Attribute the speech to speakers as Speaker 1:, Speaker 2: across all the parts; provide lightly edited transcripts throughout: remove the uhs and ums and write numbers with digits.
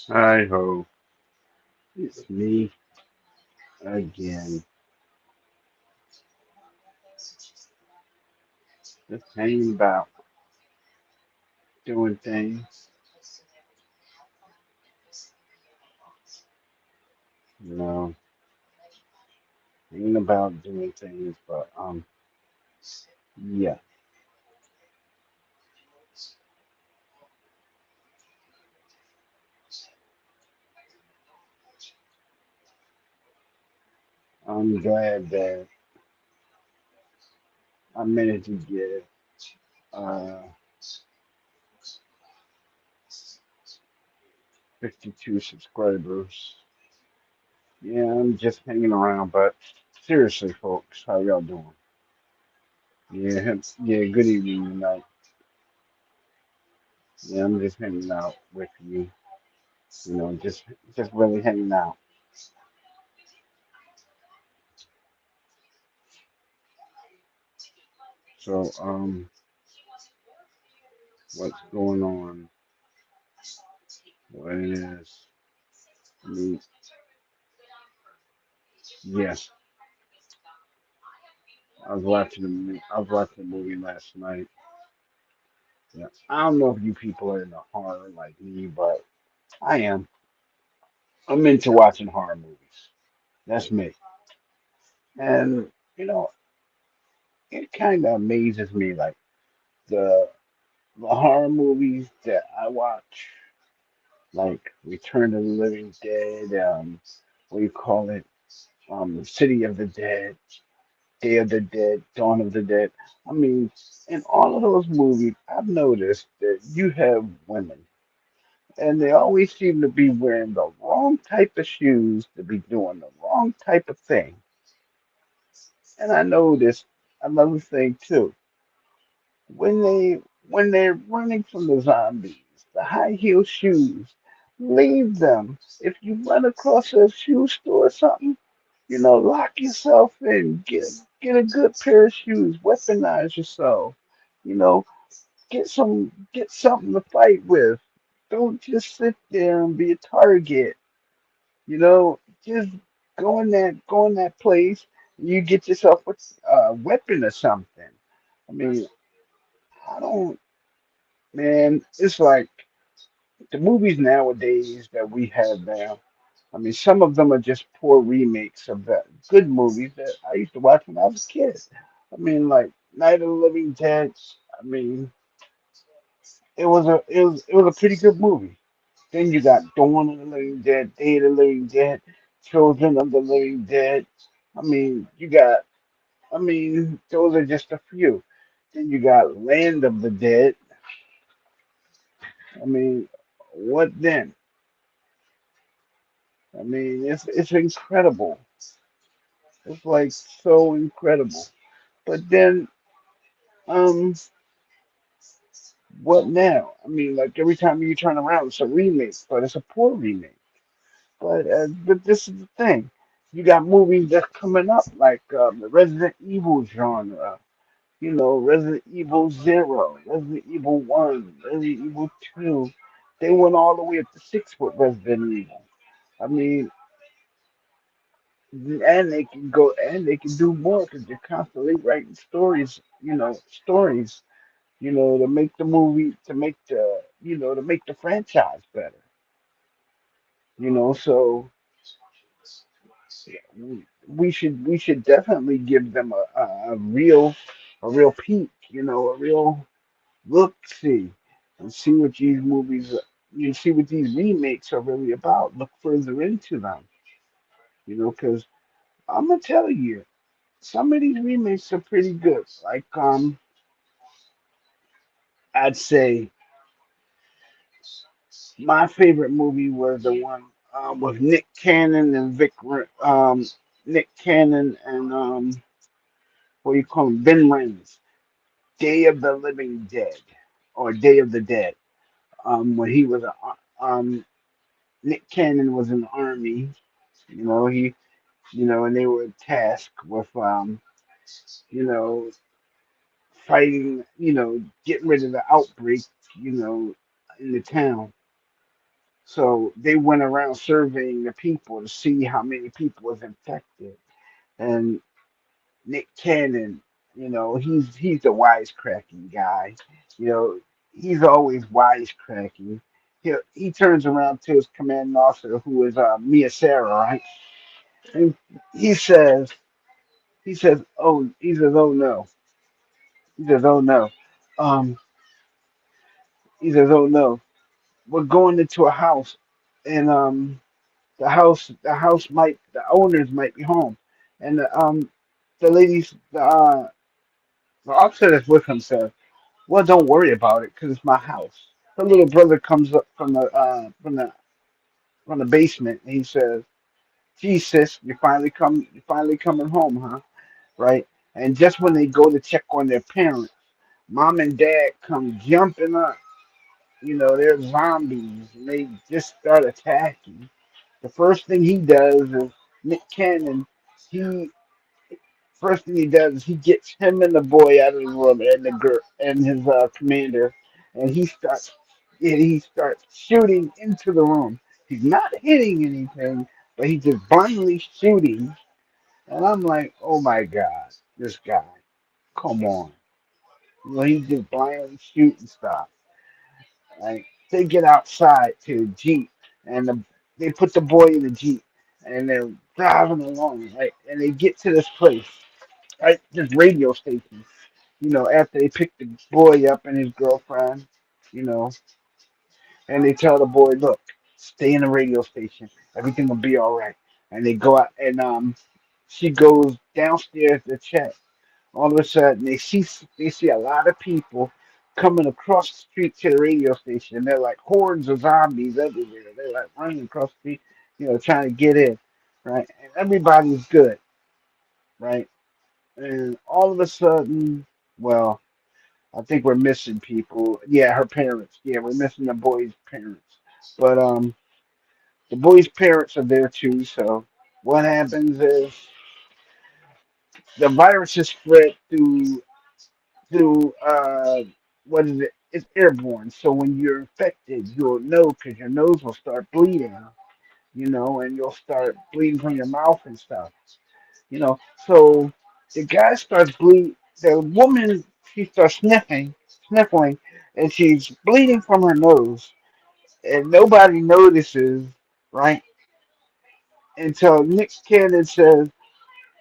Speaker 1: Hi ho, it's me again. Just hanging about, doing things, you know, hanging about doing things. But yeah, I'm glad that I managed to get uh 52 subscribers. Yeah, I'm just hanging around. But seriously, folks, how y'all doing? Yeah. Good evening tonight. Yeah, I'm just hanging out with you. Just really hanging out. So what's going on? What it is? I mean, yes, I was watching the movie last night. Yeah, I don't know if you people are into horror like me, but I am. I'm into watching horror movies. That's me. And you know, it kind of amazes me, like the the horror movies that I watch, like Return of the Living Dead, what do you call it? City of the Dead, Day of the Dead, Dawn of the Dead. I mean, in all of those movies, I've noticed that you have women, and they always seem to be wearing the wrong type of shoes to be doing the wrong type of thing. And I noticed another thing too. When they're running from the zombies, the high heel shoes, leave them. If you run across a shoe store or something, lock yourself in. Get a good pair of shoes. Weaponize yourself. You know, get something to fight with. Don't just sit there and be a target. You know, just go in that place. You get yourself a weapon or something. I mean, I don't, man. It's like the movies nowadays that we have now. I mean, some of them are just poor remakes of the good movies that I used to watch when I was a kid. I mean, like Night of the Living Dead. I mean, it was a pretty good movie. Then you got Dawn of the Living Dead, Day of the Living Dead, Children of the Living Dead. I mean, those are just a few. Then you got Land of the Dead. I mean, what then? I mean, it's incredible. It's like so incredible. But then, um, what now? I mean, like every time you turn around, it's a remake, but it's a poor remake. But this is the thing. You got movies that's coming up like the Resident Evil genre. Resident Evil Zero, Resident Evil One, Resident Evil Two. They went all the way up to six with Resident Evil. I mean, and they can do more because they're constantly writing stories. Stories. To make the movie, to make the franchise better. So we should definitely give them a real peek, a real look see and see what these movies you see what these remakes are really about. Look further into them, because I'm gonna tell you, some of these remakes are pretty good. Like I'd say my favorite movie was the one with Nick Cannon and Nick Cannon and what do you call him, Ben Reynolds, Day of the Living Dead or Day of the Dead. When he was Nick Cannon was in the army. He and they were tasked with you know fighting, getting rid of the outbreak, in the town. So they went around surveying the people to see how many people was infected. And Nick Cannon, he's the wisecracking guy. You know, he's always wisecracking. He turns around to his commanding officer, who is Mia Sarah, right? And he says, oh no, he says, oh no, um, he says, oh no, we're going into a house, and the owners might be home, and the ladies, the officer that's with him says, well, don't worry about it because it's my house. Her little brother comes up from the basement and he says, "Gee, sis, you finally coming home, huh?" Right? And just when they go to check on their parents, mom and dad come jumping up. They're zombies and they just start attacking. The first thing he does is Nick Cannon. He First thing he does is he gets him and the boy out of the room and the girl and his commander, and he starts shooting into the room. He's not hitting anything, but he's just blindly shooting. And I'm like, oh my god, this guy, come on. He's just blindly shooting stuff. Like they get outside to a jeep, and they put the boy in the jeep, and they're driving along, right? And they get to this place, right? This radio station. After they pick the boy up and his girlfriend, you know, and they tell the boy, look, stay in the radio station. Everything will be all right. And they go out, and she goes downstairs to check. All of a sudden, they see a lot of people coming across the street to the radio station. And they're like hordes of zombies everywhere. They're like running across the street, trying to get in, right? And everybody's good, right? And all of a sudden, well, I think we're missing people. Yeah, her parents. Yeah, we're missing the boy's parents. But the boy's parents are there too. So what happens is the virus is spread through what is it? It's airborne. So when you're infected, you'll know because your nose will start bleeding. And you'll start bleeding from your mouth and stuff. You know, so the guy starts bleed. The woman, she starts sniffling, and she's bleeding from her nose, and nobody notices, right? Until Nick Cannon says,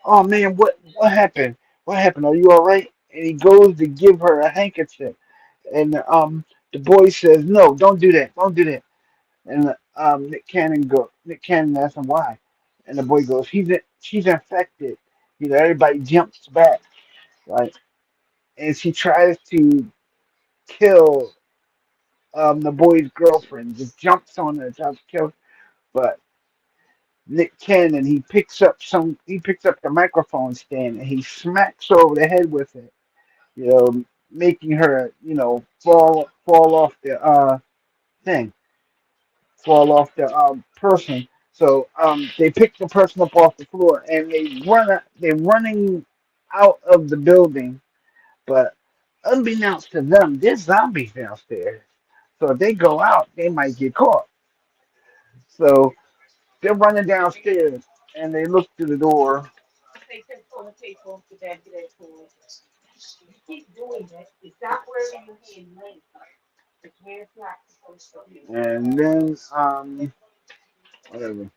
Speaker 1: "Oh man, what happened? What happened? Are you all right?" And he goes to give her a handkerchief, and the boy says, "No, don't do that, don't do that." And Nick Cannon asks him why, and the boy goes, she's infected." Everybody jumps back, right? And she tries to kill the boy's girlfriend, just jumps on her, tries to kill. But Nick Cannon, he picks up the microphone stand and he smacks her over the head with it, making her, fall off the thing, fall off the person. So they pick the person up off the floor and they're running out of the building. But unbeknownst to them, there's zombies downstairs. So if they go out, they might get caught. So they're running downstairs and they look through the door. And then whatever.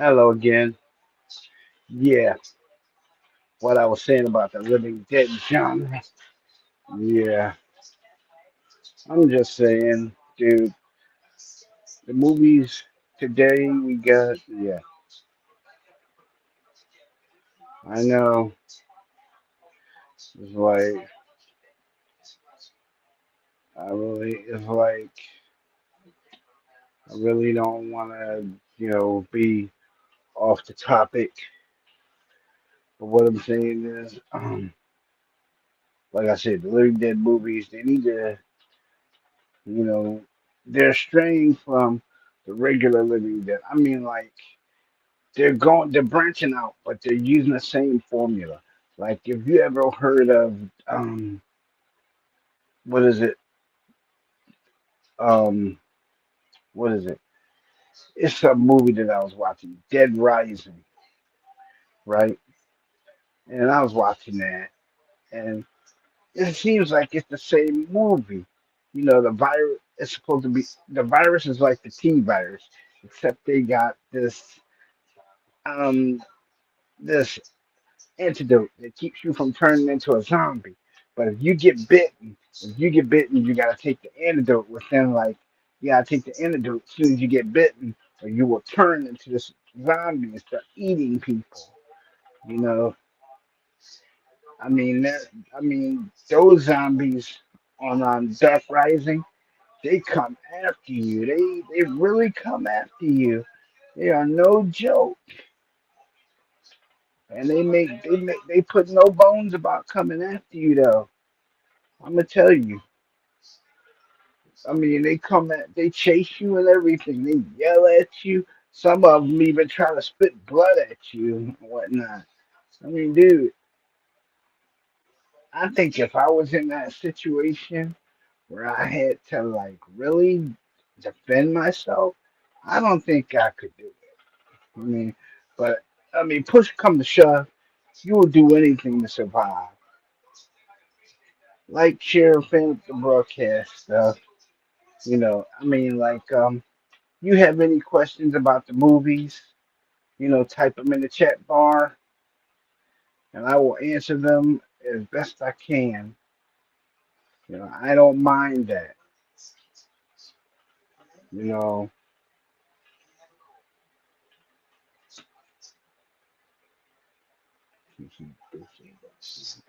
Speaker 1: Hello again. Yeah, what I was saying about the Living Dead genre. Yeah, I'm just saying, dude, the movies today we got, yeah, I know. It's like, I really don't want to, be off the topic. But what I'm saying is, like I said, the Living Dead movies, they need to, you know, they're straying from the regular Living Dead. I mean, like, they're branching out, but they're using the same formula. Like, if you ever heard of, what is it? Um, what is it? It's a movie that I was watching, Dead Rising, right? And I was watching that, and it seems like it's the same movie. The virus is supposed to be the virus is like the T virus, except they got um this antidote that keeps you from turning into a zombie. But if you get bitten, you gotta take the antidote within like you gotta take the antidote as soon as you get bitten, or you will turn into this zombie and start eating people. You know, those zombies on Dark Rising, they come after you. They really come after you. They are no joke, and they put no bones about coming after you though. I'm gonna tell you. They chase you and everything. They yell at you. Some of them even try to spit blood at you and whatnot. Dude, I think if I was in that situation where I had to like really defend myself, I don't think I could do it. I mean, but push come to shove, you will do anything to survive. Like, share, fan the broadcast stuff. You have any questions about the movies? Type them in the chat bar, and I will answer them as best I can. I don't mind that. You know,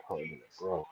Speaker 1: part of the bro.